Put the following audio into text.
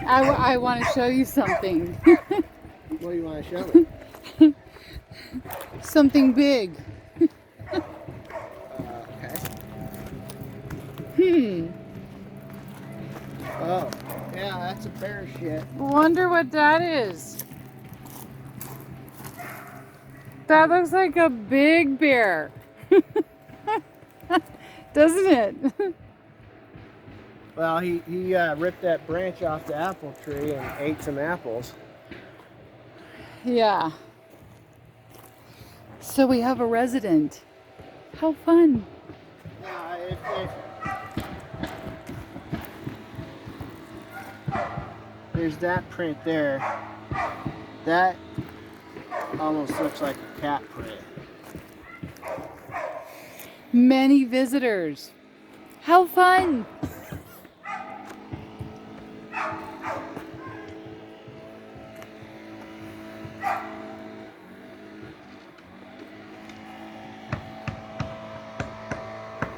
I want to show you something. What do you want to show me? Something big. Okay. Hmm. Oh, yeah, that's a bear shit. Wonder what that is. That looks like a big bear. Doesn't it? Well, he ripped that branch off the apple tree and ate some apples. Yeah. So we have a resident. How fun. Yeah, there's that print there. That almost looks like a cat print. Many visitors. How fun.